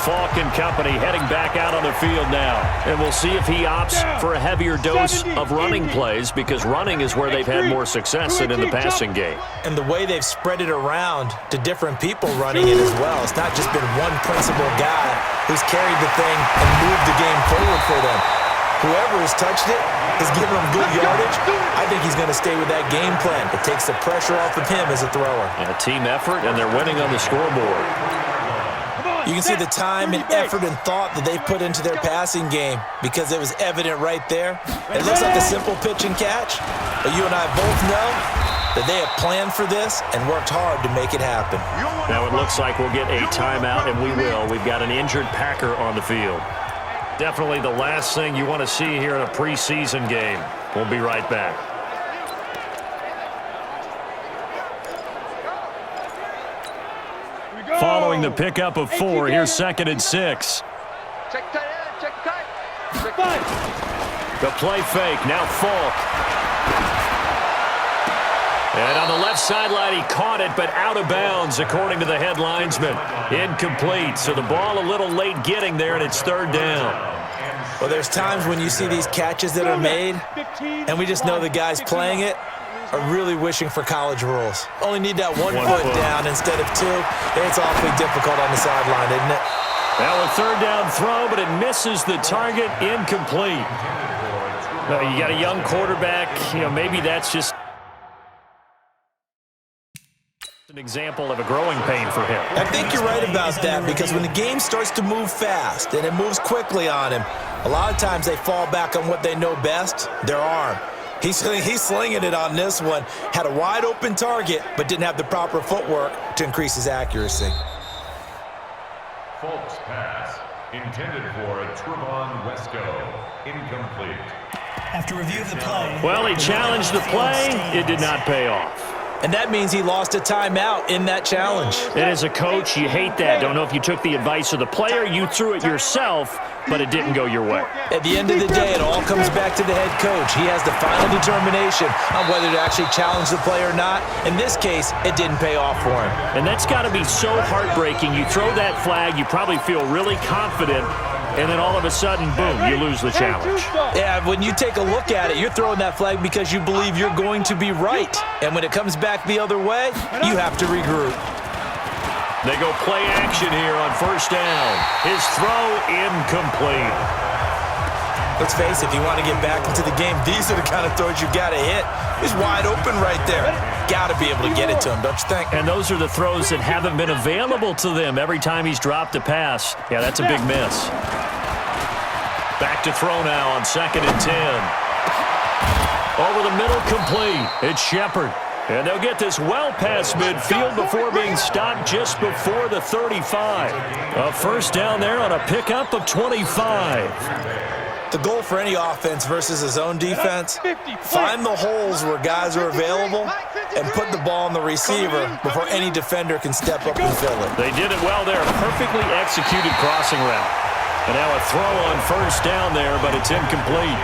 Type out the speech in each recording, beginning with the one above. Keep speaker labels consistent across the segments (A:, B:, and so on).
A: Falk and company heading back out on the field now. And we'll see if he opts for a heavier dose of running plays, because running is where they've had more success than in the passing game.
B: And the way they've spread it around to different people running it as well. It's not just been one principal guy who's carried the thing and moved the game forward for them. Whoever has touched it has given them good yardage. I think he's going to stay with that game plan. It takes the pressure off of him as a thrower.
A: And a team effort, and they're winning on the scoreboard.
B: You can see the time and effort and thought that they put into their passing game, because it was evident right there. It looks like a simple pitch and catch, but you and I both know that they have planned for this and worked hard to make it happen.
A: Now it looks like we'll get a timeout, and we will. We've got an injured Packer on the field. Definitely the last thing you want to see here in a preseason game. We'll be right back. Following the pickup of 4, here's 2nd and 6.
C: Check tight.
A: The play fake, now Falk. And on the left sideline, he caught it, but out of bounds, according to the head linesman. Incomplete, so the ball a little late getting there, and it's 3rd down.
B: Well, there's times when you see these catches that are made, and we just know the guys playing it are really wishing for college rules. Only need that one foot down instead of 2. It's awfully difficult on the sideline, isn't it?
A: Now a 3rd down throw, but it misses the target. Incomplete. You got a young quarterback. Maybe that's just an example of a growing pain for him.
B: I think you're right about that, because when the game starts to move fast and it moves quickly on him, a lot of times they fall back on what they know best, their arm. He's slinging it on this one. Had a wide-open target, but didn't have the proper footwork to increase his accuracy.
D: False pass, intended for Trevon Wesco, incomplete.
E: After review of the play.
A: Well, he challenged the play. It did not pay off.
B: And that means he lost a timeout in that challenge.
A: And as a coach, you hate that. Don't know if you took the advice of the player, you threw it yourself, but it didn't go your way.
B: At the end of the day, it all comes back to the head coach. He has the final determination on whether to actually challenge the play or not. In this case, it didn't pay off for him.
A: And that's got to be so heartbreaking. You throw that flag, you probably feel really confident, and then all of a sudden, boom, you lose the challenge.
B: Yeah, when you take a look at it, you're throwing that flag because you believe you're going to be right. And when it comes back the other way, you have to regroup.
A: They go play action here on 1st down. His throw incomplete.
B: Let's face it, if you want to get back into the game, these are the kind of throws you got to hit. He's wide open right there. Got to be able to get it to him, don't you think?
A: And those are the throws that haven't been available to them every time he's dropped a pass. Yeah, that's a big miss. Back to throw now on 2nd and 10. Over the middle, complete. It's Shepard. And they'll get this well past midfield before being stopped just before the 35. A 1st down there on a pickup of 25.
B: The goal for any offense versus his own defense, find the holes where guys are available and put the ball on the receiver before any defender can step up and fill it.
A: They did it well there. Perfectly executed crossing route. And now a throw on 1st down there, but it's incomplete.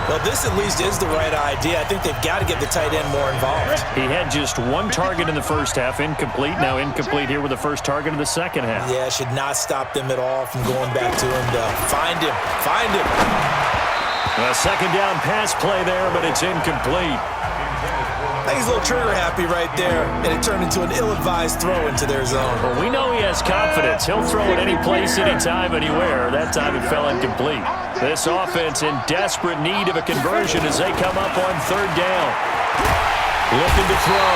B: Well, this at least is the right idea. I think they've got to get the tight end more involved.
A: He had just 1 target in the 1st half, incomplete. Now incomplete here with the 1st target of the 2nd half.
B: Yeah, should not stop them at all from going back to him to find him. Find him.
A: A 2nd down pass play there, but it's incomplete.
B: I think he's a little trigger happy right there, and it turned into an ill-advised throw into their zone.
A: Well, we know he has confidence. He'll throw it any place, anytime, anywhere. That time it fell incomplete. This offense in desperate need of a conversion as they come up on 3rd down. Looking to throw.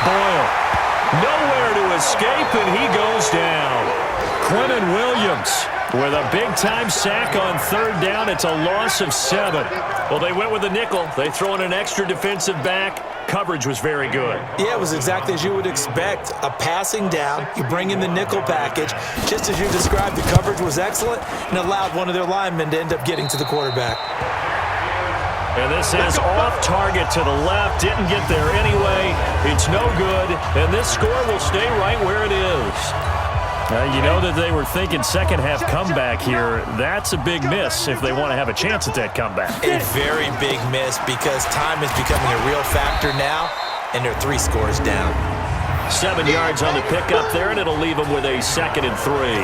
A: Boyle. Nowhere to escape, and he goes down. Quentin Williams with a big-time sack on 3rd down. It's a loss of 7. Well, they went with a nickel. They throw in an extra defensive back. Coverage was very good.
B: Yeah, it was exactly as you would expect. A passing down, you bring in the nickel package. Just as you described, the coverage was excellent and allowed one of their linemen to end up getting to the quarterback.
A: And this is off target to the left. Didn't get there anyway. It's no good. And this score will stay right where it is. You know that they were thinking 2nd half comeback here. That's a big miss if they want to have a chance at that comeback.
B: A very big miss because time is becoming a real factor now, and they're 3 scores down.
A: 7 yards on the pickup there, and it'll leave them with a 2nd and 3.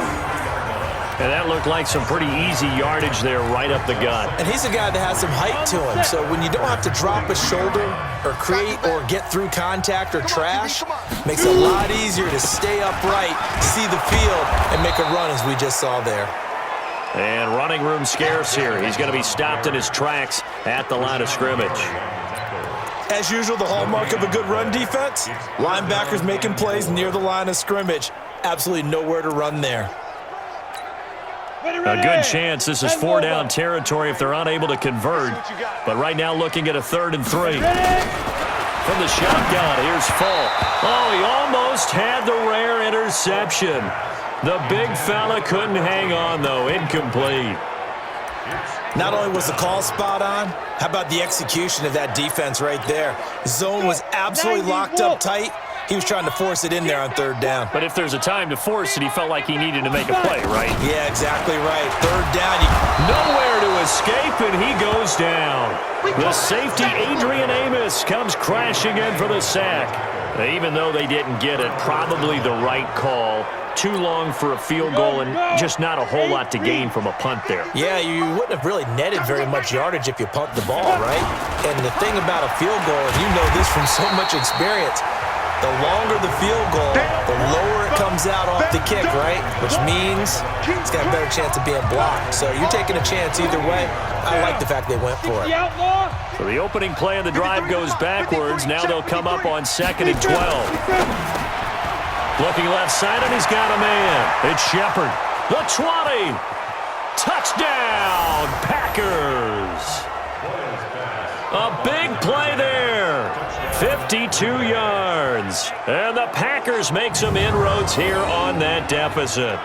A: And that looked like some pretty easy yardage there right up the gut.
B: And he's a guy that has some height to him, so when you don't have to drop a shoulder or create or get through contact or trash, makes it a lot easier to stay upright, see the field, and make a run as we just saw there.
A: And running room scarce here. He's going to be stopped in his tracks at the line of scrimmage.
B: As usual, the hallmark of a good run defense, linebackers making plays near the line of scrimmage. Absolutely nowhere to run there.
A: A good chance this is 4-down territory if they're unable to convert. But right now looking at a 3rd and 3. From the shotgun, here's Fulk. Oh, he almost had the rare interception. The big fella couldn't hang on, though. Incomplete.
B: Not only was the call spot on, how about the execution of that defense right there? Zone was absolutely locked up tight. He was trying to force it in there on 3rd down.
A: But if there's a time to force it, he felt like he needed to make a play, right?
B: Yeah, exactly right. 3rd down.
A: Nowhere to escape, and he goes down. The safety, Adrian Amos, comes crashing in for the sack. Even though they didn't get it, probably the right call. Too long for a field goal and just not a whole lot to gain from a punt there.
B: Yeah, you wouldn't have really netted very much yardage if you punt the ball, right? And the thing about a field goal, and you know this from so much experience, the longer the field goal, the lower it comes out off the kick, right? Which means it's got a better chance of being blocked. So you're taking a chance either way. I like the fact they went for it.
A: So the opening play of the drive goes backwards. Now they'll come up on 2nd and 12. Looking left side, and he's got a man. It's Shepard. The 20. Touchdown, Packers. A big play there. 52 yards. And the Packers make some inroads here on that deficit.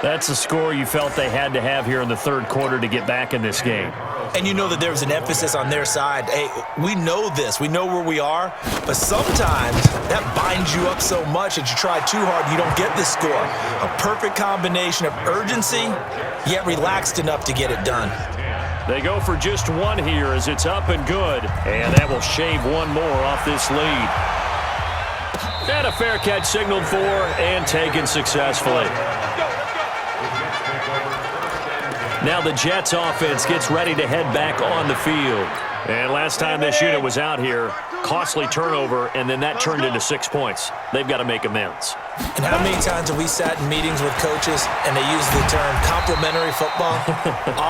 A: That's a score you felt they had to have here in the 3rd quarter to get back in this game.
B: And you know that there was an emphasis on their side. Hey, we know this. We know where we are. But sometimes that binds you up so much that you try too hard, you don't get the score. A perfect combination of urgency, yet relaxed enough to get it done.
A: They go for just one here as it's up and good. And that will shave one more off this lead. And a fair catch signaled for and taken successfully. Now the Jets offense gets ready to head back on the field. And last time this unit was out here, costly turnover, and then that turned into 6 points. They've got to make amends.
B: And how many times have we sat in meetings with coaches and they use the term complementary football?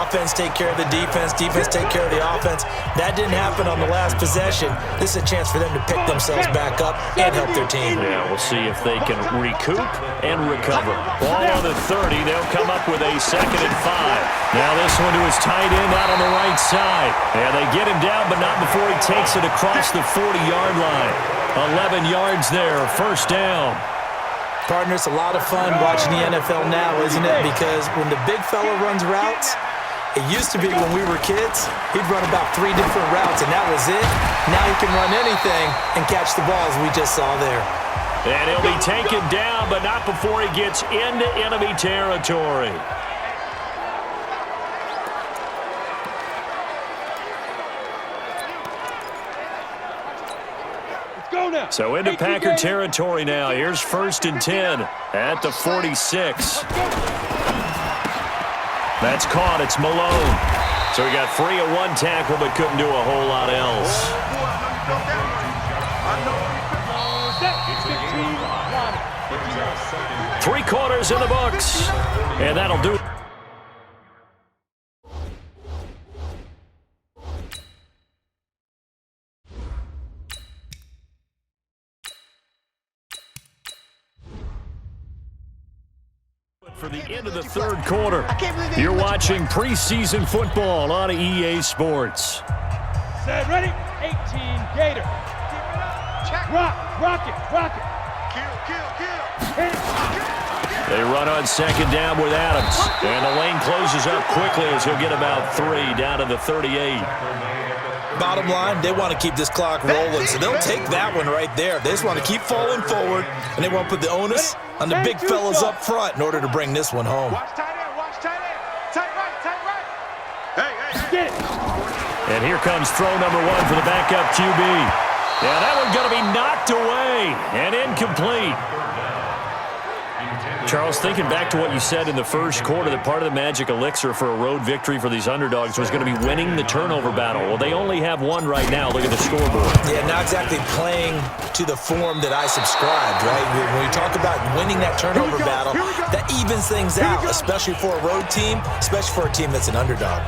B: Offense take care of the defense, defense take care of the offense. That didn't happen on the last possession. This is a chance for them to pick themselves back up and help their team.
A: Yeah, we'll see if they can recoup and recover. Ball on the 30. They'll come up with a 2nd and 5. Now this one to his tight end out on the right side. And they get him down, but not before he takes it across the 40-yard line. 11 yards there, 1st down.
B: Partner, it's a lot of fun watching the NFL now, isn't it? Because when the big fella runs routes, it used to be when we were kids, he'd run about 3 different routes, and that was it. Now he can run anything and catch the ball, as we just saw there.
A: And he'll be taken down, but not before he gets into enemy territory. So into Packer territory now. Here's 1st and 10 at the 46. That's caught. It's Malone. So he got free of one tackle but couldn't do a whole lot else. Three quarters in the books. And that'll do it. For the end of the 3rd quarter, you're watching preseason football on EA Sports.
F: Set, ready, 18, Gator. Rock it. Kill.
A: They run on 2nd down with Adams. And the lane closes up quickly as he'll get about 3 down to the 38.
B: Bottom line, they want to keep this clock rolling, so they'll take that one right there. They just want to keep falling forward, and they want to put the onus on the big fellas up front in order to bring this one home.
C: Watch tight end. Tight right. Hey.
F: Get it.
A: And here comes throw number 1 for the backup QB. Yeah, that one's going to be knocked away and incomplete. Charles, thinking back to what you said in the first quarter, that part of the magic elixir for a road victory for these underdogs was going to be winning the turnover battle. Well, they only have one right now. Look at the scoreboard.
B: Yeah, not exactly playing to the form that I subscribed, right? When we talk about winning that turnover battle, that evens things out, especially for a road team, especially for a team that's an underdog.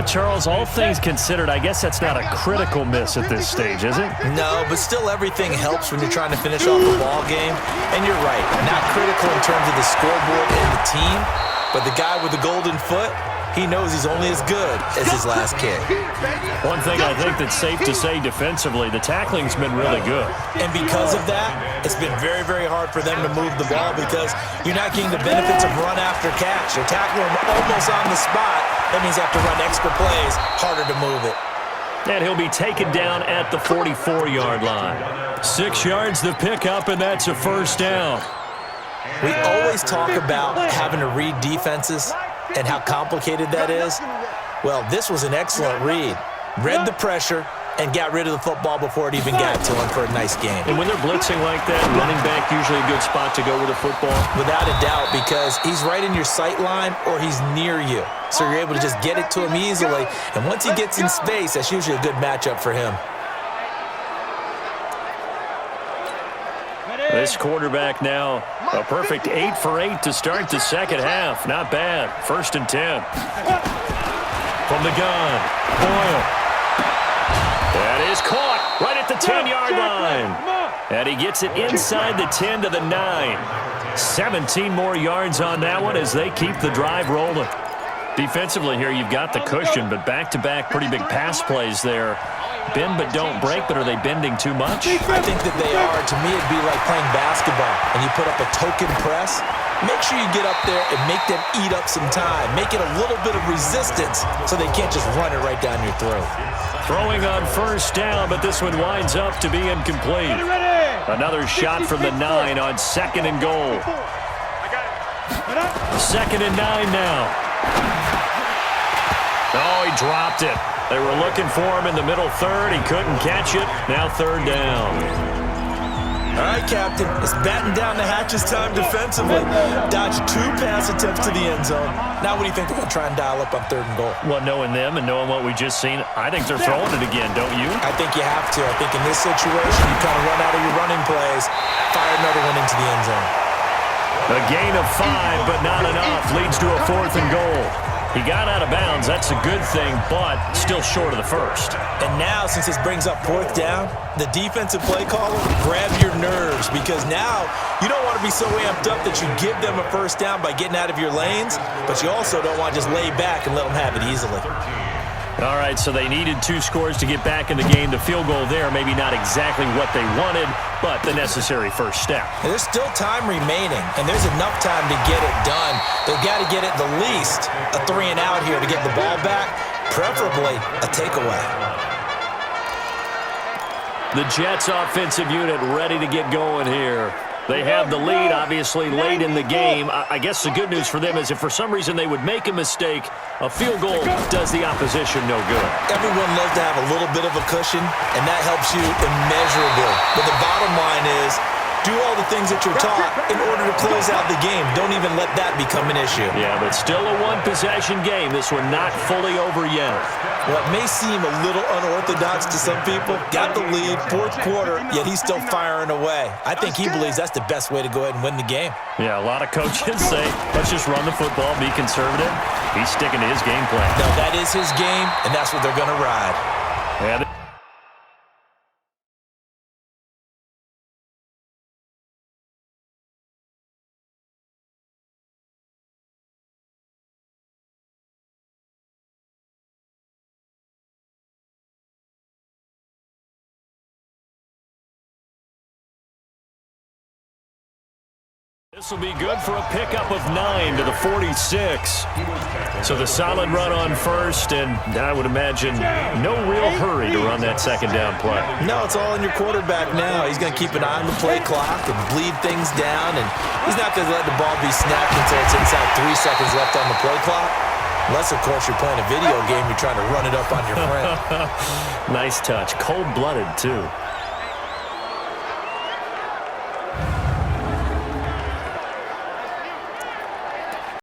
A: Charles, all things considered, I guess that's not a critical miss at this stage, is it?
B: No, but still everything helps when you're trying to finish off a ball game. And you're right, not critical in terms of the scoreboard and the team, but the guy with the golden foot, he knows he's only as good as his last kick.
A: One thing I think that's safe to say defensively, the tackling's been really good.
B: And because of that, it's been very, very hard for them to move the ball because you're not getting the benefits of run after catch. You're tackling them almost on the spot. That means you have to run extra plays, harder to move it.
A: And he'll be taken down at the 44-yard line. 6 yards the pickup, and that's a first down.
B: We always talk about having to read defenses and how complicated that is. Well, this was an excellent read. Read the pressure and got rid of the football before it even got to him for a nice game.
A: And when they're blitzing like that, running back usually a good spot to go with the football?
B: Without a doubt, because he's right in your sight line or he's near you. So you're able to just get it to him easily. And once he gets in space, that's usually a good matchup for him.
A: This quarterback now, a perfect 8 for 8 to start the second half. Not bad. 1st and 10. From the gun, Boyle. That is caught right at the 10-yard line. And he gets it inside the 10 to the 9. 17 more yards on that one as they keep the drive rolling. Defensively here, you've got the cushion, but back-to-back pretty big pass plays there. Bend but don't break, but are they bending too much?
B: I think that they are. To me, it'd be like playing basketball, and you put up a token press. Make sure you get up there and make them eat up some time. Make it a little bit of resistance so they can't just run it right down your throat.
A: Throwing on 1st down, but this one winds up to be incomplete. Another shot from the 9 on 2nd and goal. 2nd and 9 now. Oh, he dropped it. They were looking for him in the middle third. He couldn't catch it. Now 3rd down.
B: All right, Captain. It's batten down the hatches time defensively. Dodged 2 pass attempts to the end zone. Now what do you think they're going to try and dial up on 3rd and goal?
A: Well, knowing them and knowing what we just seen, I think they're throwing it again, don't you?
B: I think you have to. I think in this situation, you kind of run out of your running plays, fire another one into the end zone.
A: A gain of 5, but not enough. Leads to a 4th and goal. He got out of bounds. That's a good thing, but still short of the 1st.
B: And now, since this brings up 4th down, the defensive play caller, grab your nerves because now you don't want to be so amped up that you give them a 1st down by getting out of your lanes, but you also don't want to just lay back and let them have it easily.
A: All right, so they needed 2 scores to get back in the game. The field goal there, maybe not exactly what they wanted, but the necessary 1st step.
B: And there's still time remaining, and there's enough time to get it done. They've got to get it the least a 3 and out here to get the ball back, preferably a takeaway.
A: The Jets offensive unit ready to get going here. They have the lead, obviously, late in the game. I guess the good news for them is if for some reason they would make a mistake, a field goal does the opposition no good.
B: Everyone loves to have a little bit of a cushion, and that helps you immeasurably. But the bottom line is, do all the things that you're taught in order to close out the game. Don't even let that become an issue.
A: Yeah, but still a 1-possession game. This one not fully over yet.
B: What may seem a little unorthodox to some people, got the lead, 4th quarter, yet he's still firing away. I think he believes that's the best way to go ahead and win the game.
A: Yeah, a lot of coaches say, let's just run the football, be conservative. He's sticking to his game plan.
B: No, that is his game, and that's what they're going to ride.
A: Yeah, this will be good for a pickup of 9 to the 46. So the solid run on 1st, and I would imagine no real hurry to run that 2nd down play.
B: No, it's all on your quarterback now. He's going to keep an eye on the play clock and bleed things down, and he's not going to let the ball be snapped until it's inside 3 seconds left on the play clock. Unless, of course, you're playing a video game, you're trying to run it up on your friend.
A: Nice touch. Cold-blooded, too.